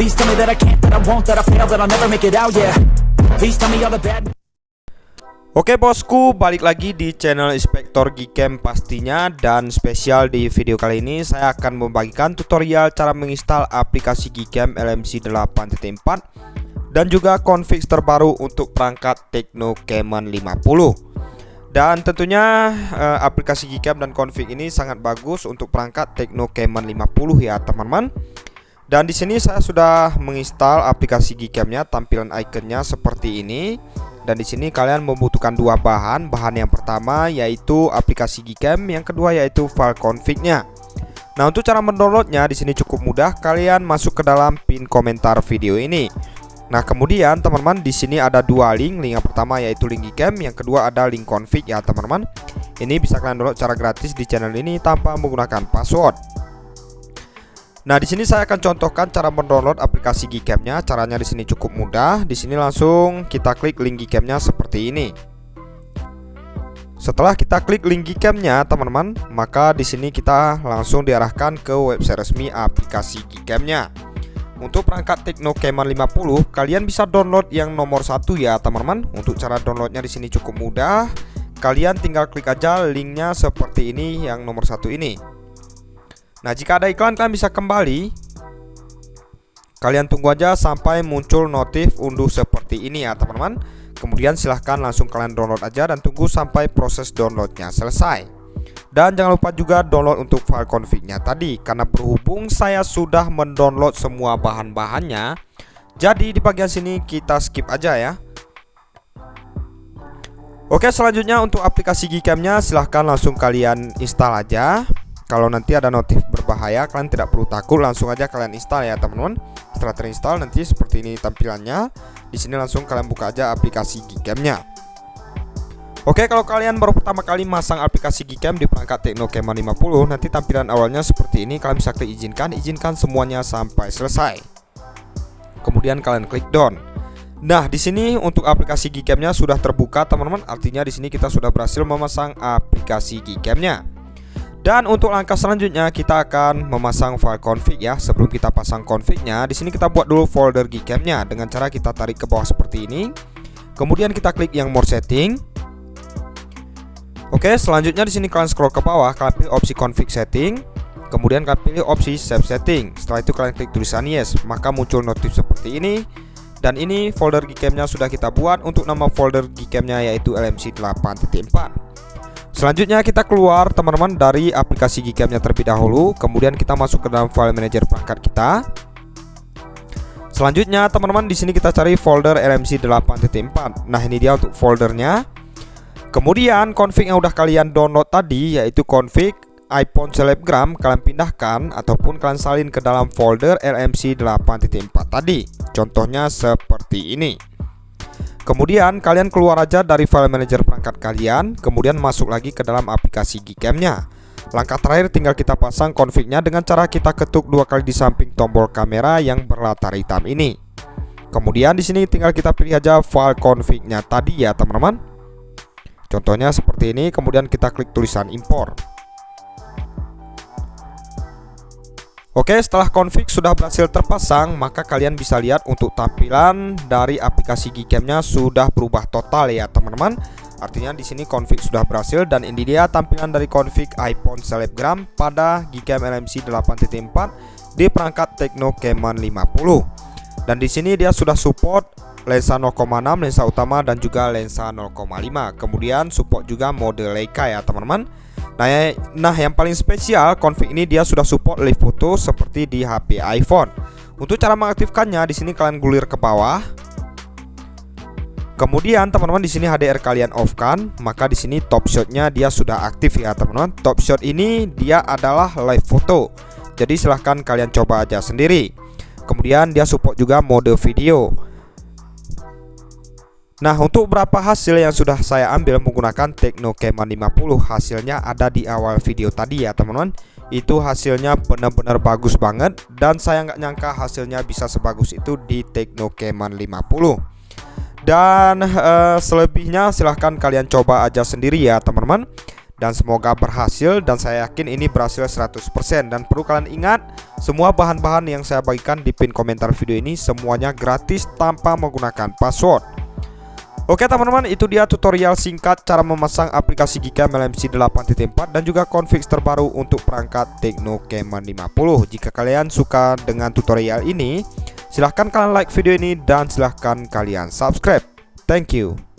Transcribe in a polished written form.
Please tell me that I can't, that I won't, that I fail, that I'll never make it out, yeah. Please tell me all the bad. Oke bosku, balik lagi di channel Inspektor Gcam pastinya. Dan spesial di video kali ini saya akan membagikan tutorial cara menginstal aplikasi Gcam LMC 8.4 dan juga config terbaru untuk perangkat Tecno Camon 50. Dan tentunya aplikasi Gcam dan config ini sangat bagus untuk perangkat Tecno Camon 50 ya teman-teman. Dan di sini saya sudah menginstal aplikasi Gcam-nya, tampilan ikonnya seperti ini. Dan di sini kalian membutuhkan dua bahan. Bahan yang pertama yaitu aplikasi Gcam, yang kedua yaitu file config-nya. Nah, untuk cara mendownloadnya di sini cukup mudah. Kalian masuk ke dalam pin komentar video ini. Nah, kemudian teman-teman di sini ada dua link. Link yang pertama yaitu link Gcam, yang kedua ada link config ya teman-teman. Ini bisa kalian download secara gratis di channel ini tanpa menggunakan password. Nah, di sini saya akan contohkan cara mendownload aplikasi Gcam-nya. Caranya di sini cukup mudah. Di sini langsung kita klik link Gcam-nya seperti ini. Setelah kita klik link Gcam-nya, teman-teman, maka di sini kita langsung diarahkan ke website resmi aplikasi Gcam-nya. Untuk perangkat Tecno Camon 50, kalian bisa download yang nomor 1 ya, teman-teman. Untuk cara downloadnya di sini cukup mudah. Kalian tinggal klik aja linknya seperti ini, yang nomor 1 ini. Nah, jika ada iklan kalian bisa kembali. Kalian tunggu aja sampai muncul notif unduh seperti ini ya teman-teman. Kemudian silahkan langsung kalian download aja dan tunggu sampai proses downloadnya selesai. Dan jangan lupa juga download untuk file config-nya tadi. Karena berhubung saya sudah mendownload semua bahan-bahannya, jadi di bagian sini kita skip aja ya. Oke, selanjutnya untuk aplikasi Gcam-nya silahkan langsung kalian install aja. Kalau nanti ada notif berbahaya, kalian tidak perlu takut, langsung aja kalian install ya teman-teman. Setelah terinstall nanti seperti ini tampilannya. Di sini langsung kalian buka aja aplikasi Gcam-nya. Oke, kalau kalian baru pertama kali masang aplikasi Gcam di perangkat Tecno Camon 50, nanti tampilan awalnya seperti ini. Kalian bisa klik izinkan semuanya sampai selesai. Kemudian kalian klik done. Nah, di sini untuk aplikasi Gcam-nya sudah terbuka teman-teman. Artinya di sini kita sudah berhasil memasang aplikasi Gcam-nya. Dan untuk langkah selanjutnya kita akan memasang file config ya. Sebelum kita pasang config-nya, di sini kita buat dulu folder Gcam-nya dengan cara kita tarik ke bawah seperti ini. Kemudian kita klik yang more setting. Oke, selanjutnya di sini kalian scroll ke bawah, kalian pilih opsi config setting. Kemudian kalian pilih opsi save setting. Setelah itu kalian klik tulisan yes, maka muncul notif seperti ini. Dan ini folder Gcam-nya sudah kita buat. Untuk nama folder Gcam-nya yaitu LMC 8.4. Selanjutnya kita keluar teman-teman dari aplikasi Gcam-nya terlebih dahulu. Kemudian kita masuk ke dalam file manager perangkat kita. Selanjutnya teman-teman di sini kita cari folder LMC 8.4. Nah, ini dia untuk foldernya. Kemudian config yang udah kalian download tadi yaitu config iPhone Selebgram, kalian pindahkan ataupun kalian salin ke dalam folder LMC 8.4 tadi. Contohnya seperti ini. Kemudian kalian keluar aja dari file manager perangkat kalian. Kemudian masuk lagi ke dalam aplikasi Gcam-nya. Langkah terakhir tinggal kita pasang config-nya dengan cara kita ketuk dua kali di samping tombol kamera yang berlatar hitam ini. Kemudian di sini tinggal kita pilih aja file config-nya tadi ya teman-teman. Contohnya seperti ini. Kemudian kita klik tulisan import. Oke, setelah config sudah berhasil terpasang, maka kalian bisa lihat untuk tampilan dari aplikasi Gcam-nya sudah berubah total ya teman-teman. Artinya di sini config sudah berhasil dan ini dia tampilan dari config iPhone Selebgram pada Gcam LMC 8.4 di perangkat Tecno Camon 50. Dan di sini dia sudah support lensa 0,6, lensa utama dan juga lensa 0,5. Kemudian support juga mode Leica ya teman-teman. Nah, yang paling spesial config ini dia sudah support live foto seperti di HP iPhone. Untuk cara mengaktifkannya di sini kalian gulir ke bawah. Kemudian teman-teman di sini HDR kalian off kan, maka di sini top shot-nya dia sudah aktif ya teman-teman. Top shot ini dia adalah live foto. Jadi silahkan kalian coba aja sendiri. Kemudian dia support juga mode video. Nah, untuk berapa hasil yang sudah saya ambil menggunakan Tecno Camon 50, hasilnya ada di awal video tadi ya teman-teman. Itu hasilnya benar-benar bagus banget. Dan saya nggak nyangka hasilnya bisa sebagus itu di Tecno Camon 50. Dan selebihnya silahkan kalian coba aja sendiri ya teman-teman. dan semoga berhasil, dan saya yakin ini berhasil 100%. Dan perlu kalian ingat, semua bahan-bahan yang saya bagikan di pin komentar video ini semuanya gratis tanpa menggunakan password. Oke teman-teman, itu dia tutorial singkat cara memasang aplikasi Gcam LMC 8.4 dan juga config terbaru untuk perangkat Tecno Camon 50. Jika kalian suka dengan tutorial ini, silahkan kalian like video ini dan silahkan kalian subscribe. Thank you.